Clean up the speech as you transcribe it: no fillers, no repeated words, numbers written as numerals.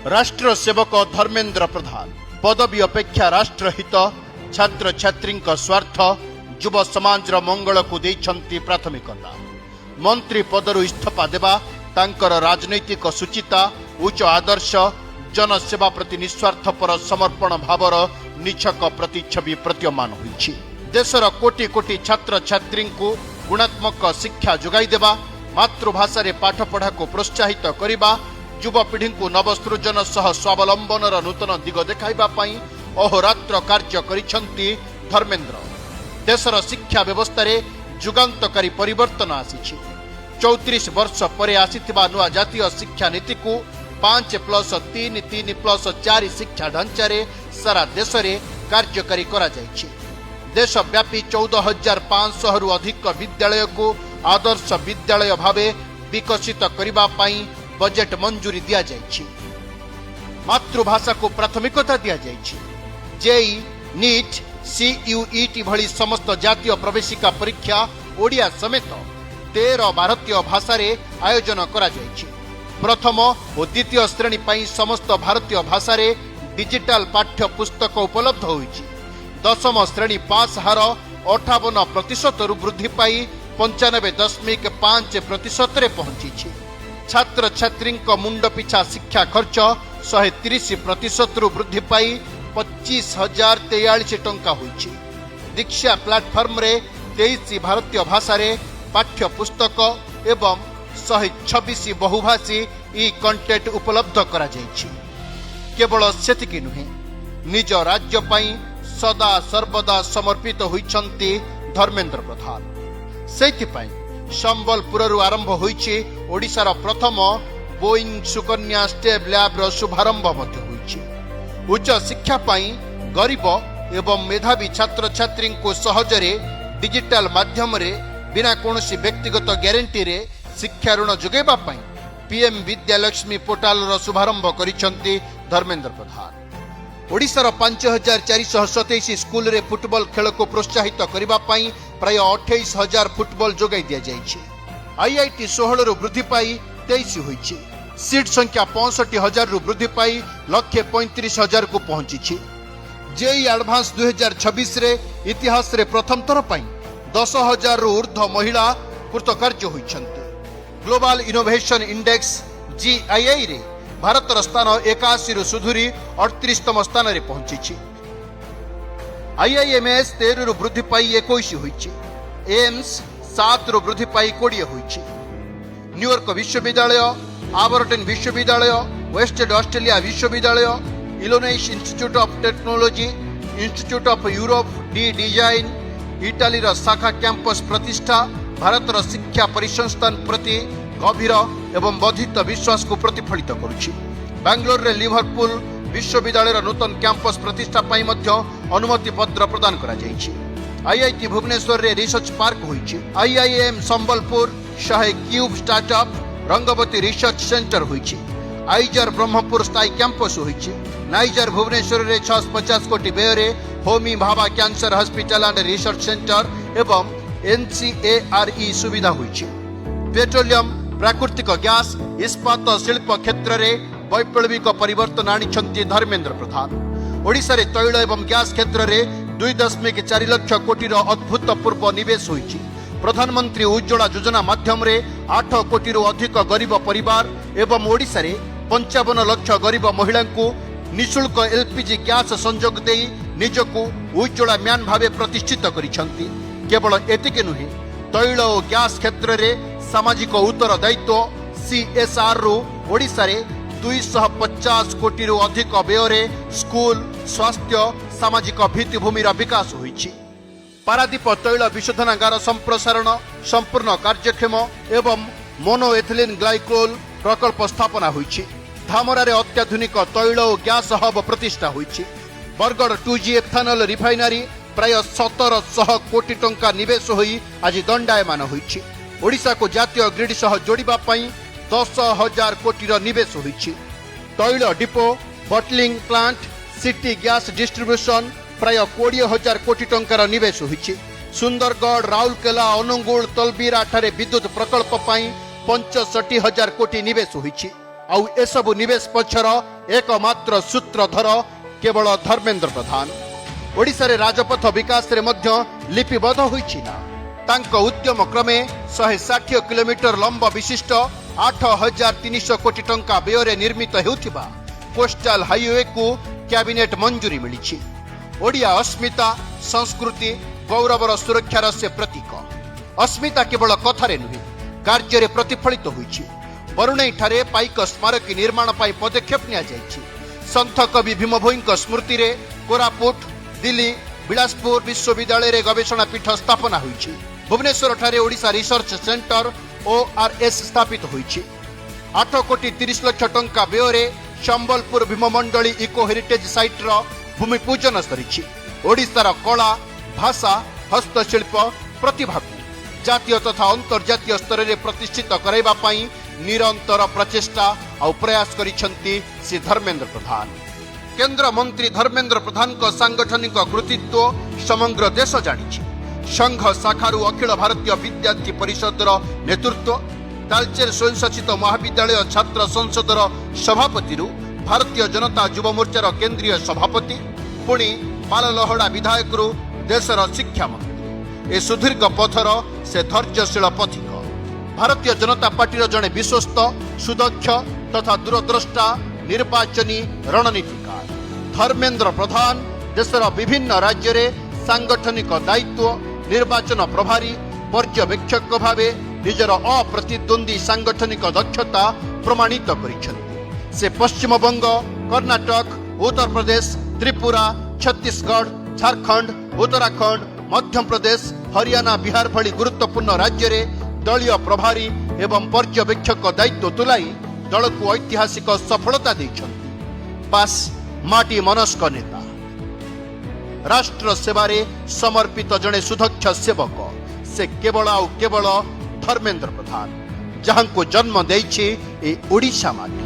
राष्ट्र सेवक धर्मेन्द्र प्रधान पदवी अपेक्षा राष्ट्रहित छात्र छात्री स्वार्थ युव समाज मंगल को देइछंती प्राथमिकता। मंत्री पदरु इस्तीफा देवा तांकर राजनैतिक सुचिता उच्च आदर्श जनसेवा प्रति निस्वार्थपर समर्पण भावर निछक प्रतिच्छवि प्रतीयमान होइछि। देशर कोटी कोटी छात्र छात्री को गुणात्मक शिक्षा जोगाई देवा, मातृभाषा रे पाठ पढ़ा को प्रोत्साहित करिबा, युवपीढ़ी को नवसृजन सह स्वावलंबनर नूतन दिग देखाइबा पई अहोरात्र कार्य करिछंती धर्मेन्द्र। देशर शिक्षा व्यवस्था रे जुगांतकारी परिवर्तन आसीछि। 34 वर्ष परे आसीथिबा नुआ जातीय शिक्षा नीति को 5+3 3+4 शिक्षा ढांचा रे सारा देश रे कार्यकारी करा जायछि। देशव्यापी 14,500 रु अधिक विद्यालय को आदर्श विद्यालय भावे विकसित करिबा पई बजेट मंजूरी दिया जायछि। मातृभाषा को प्राथमिकता दिया जायछि। जेई, नीट, CUET भली समस्त जातीय प्रवेशिका परीक्षा ओडिया समेत 13 भारतीय भाषा रे आयोजन करा जायछि। प्रथम और द्वितीय श्रेणी पई समस्त भारतीय भाषा रे डिजिटल पाठ्य पुस्तक उपलब्ध होइछि। दशम श्रेणी पास हार 58% रु वृद्धि पाई 95.5% रे पहुंची। छात्र छात्री मुंड पिछा शिक्षा खर्च 130% रु वृद्धि पाई 25,043 टंका होइछि। दीक्षा प्लाटफॉर्म रे 23 भारतीय भाषा रे पाठ्य पुस्तक एवं 126 बहुभाषी ई कंटेंट उपलब्ध करा जायछि। केवल सेतिकी नुहे, निज राज्य पई सदा सर्वदा समर्पित होइछंती धर्मेन्द्र प्रधान। सेतिपई संबलपुररु आरंभ होइछि ओडिशार प्रथम बोइंग सुकन्या स्टेब लैब रो शुभारंभ मध्य होइछि। उच्च शिक्षा पई गरीब एवं मेधावी छात्र छात्री को सहजरे डिजिटल माध्यम रे बिना कोनोसी व्यक्तिगत ग्यारंटी रे शिक्षा ऋण जोगेबा पई पीएम विद्यालक्ष्मी पोर्टाल रो शुभारंभ करिसंती धर्मेन्द्र प्रधान। ओडिशार 5,427 स्कूल रे फुटबॉल खेल को प्रोत्साहित करिबा पई प्राय 28,000 फुटबॉल जोगाई दिया जायछि। IIT 16 रु वृद्धि पाई 23 होइछि। सीट संख्या 65,000 रु वृद्धि पाई 135,000 को पहुंची। जेई एडवांस 2026 रे इतिहास रे प्रथम थर पई 10,000 रु ऊर्ध्व महिला कृतकार्य होइछन्ते। ग्लोबल इनोवेशन इंडेक्स GII रे भारतर स्थान 81 रु सुधुरी 38तम स्थान रे पहुंची। IIMS 13 रु वृद्धि पाई 21 होइछि। एम्स 7 रु वृद्धि पाई 20 होइछि। न्यूयॉर्क विश्वविद्यालय, आबरटन विश्वविद्यालय, वेस्टेड ऑस्ट्रेलिया विश्वविद्यालय, Illinois institute of technology, institute of Europe डी डिजाइन, इटाली शाखा कैंपस प्रतिष्ठा भारतर शिक्षा परिसंस्थान प्रति गभीर एवं वर्धित विश्वास को प्रतिफलित करुछि। बेंगलोर रे लिवरपूल विश्वविद्यालय नूतन कैंपस प्रतिष्ठा पाई मध्य अनुमति पत्र प्रदान करा जायछि। IIT भुवनेश्वर रे रिसर्च पार्क होइछि। IIM Sambalpur 100 cube startup Rangavati research centre होइछि। आइजर ब्रह्मपुर स्थायी कैंपस होइछि। नाइजर भुवनेश्वर रे 650 कोटी व्यय रे Homi Bhabha cancer hospital and research centre एवं NCARE सुविधा होइछि। पेट्रोलियम, प्राकृतिक गैस, इस्पात शिल्प क्षेत्र में वैप्लविक परिवर्तन आनिछंती धर्मेन्द्र प्रधान। ओडिशा रे तैल एवं गैस क्षेत्र में 2.4 लाख कोटी अभूतपूर्व निवेश होइछि। प्रधानमंत्री उज्ज्वला योजना माध्यम रे 8 कोटी अधिक गरीब परिवार एवं ओडिशा रे 55 लाख गरीब महिला को निःशुल्क LPG गैस संयोग दे निजको उज्ज्वला म्यान भावे प्रतिष्ठित करिछंती। केवल एतिके नुहे, तैल और गैस क्षेत्र में सामाजिक उत्तरदायित्व CSR रु ओडिशा रे 250 कोटी रु अधिक व्यय रे स्कूल, स्वास्थ्य, सामाजिक भित्तिभूमिर विकास होइछि। पारादीप तैल विशोधनागार संप्रसारण संपूर्ण कार्यक्षम एवं मोनोएथिलीन ग्लाइकोल प्रकल्प स्थापना होइछि। धामरा रे अत्याधुनिक तैल और गैस हब प्रतिष्ठा होइछि। बरगड़ 2G एथानल रिफाइनरी प्राय 1700 कोटी टंका निवेश होई आज दंडायमान होइछि। ओडिशा को जातीय ग्रिड सह जोड़िबा पई 10,000 कोटी निवेश होइछि। तैल depot, bottling plant, city gas distribution प्राय 20,000 कोटी टंकार निवेश होइछि। सुंदरगढ़, राउरकेला, अनुगुल, तलबीरा ठारे विद्युत प्रकल्प पई 65,000 कोटी निवेश होइछि। आउ एसबु निवेश पछर एकमात्र सूत्रधर केवल धर्मेंद्र प्रधान। ओडिशा रे राजपथ विकास रे मध्य लिपिबद्ध होईछि ना तांको उद्यम क्रमे 160 किलोमीटर लंब विशिष्ट 8,300 कोटी टंका व्यय निर्मित हेउथिबा कोस्टाल हाईवे को कैबिनेट मंजूरी मिली। ओडिया अस्मिता संस्कृति गौरवर सुरक्षार से प्रतीक। अस्मिता केवल कथारे नुहे कार्य रे प्रतिफलित होईछि। बरुणई ठारे पाइक स्मारकी निर्माण पाई पदक्षेप निया जायछि। संत कवि भीम भोईଙ୍କ स्मृति रे कोरापुट दिल्ली बिलासपुर विश्वविद्यालय रे गवेषणा पीठ स्थापना होईछि। भुवनेश्वर ठारे ओडिशा रिसर्च सेंटर ORS स्थापित होईछि। 8 कोटी 30 लाख टंका व्यय संबलपुर भीममंडली इको हेरिटेज साइट रो भूमि पूजन सरिछि। ओडिशार कला भाषा हस्तशिल्प प्रतिभा को जातीय तथा अंतर्जातीय स्तर में प्रतिष्ठित कराइबा पई निरंतर प्रचेष्टा और प्रयास करिसेंती श्री धर्मेंद्र प्रधान। केंद्र मंत्री धर्मेंद्र प्रधान को सांगठनिक कृतित्व समग्र देश जानिछि। संघ शाखारु अखिल भारतीय विद्यार्थी परिषदर नेतृत्व, तालचेर स्वयंशासित महाविद्यालय छात्र संसदर सभापति, भारतीय जनता युव मोर्चार केंद्रीय सभापति, पुणी पाललहड़ा विधायक देशर शिक्षा मंत्री। ए सुदीर्घ पथर से धैर्यशील पथिक। भारतीय जनता पार्टी जड़े विश्वस्त सुदक्ष तथा दूरद्रष्टा निर्वाचनी रणनीतिकार धर्मेंद्र प्रधान देशर विभिन्न राज्य में सांगठनिक दायित्व निर्वाचन प्रभारी पर्यवेक्षक भावे निजर अप्रतिद्वंदी सांगठनिक दक्षता प्रमाणित करिसेंती। से पश्चिम बंग, कर्नाटक, उत्तर प्रदेश, त्रिपुरा, छत्तीसगढ़, झारखंड, उत्तराखंड, मध्य प्रदेश, हरियाणा, बिहार भली गुरुत्वपूर्ण राज्य में दलीय प्रभारी एवं पर्यवेक्षक दायित्व तुलाई दल को ऐतिहासिक सफलता देइछन्ति। पास माटी मनस्क नेता, राष्ट्र सेवारे समर्पित जड़े सुदक्ष सेवक से केवल आउ केवल धर्मेंद्र प्रधान, जहां को जन्म देइछि ए ओडिशा माटी।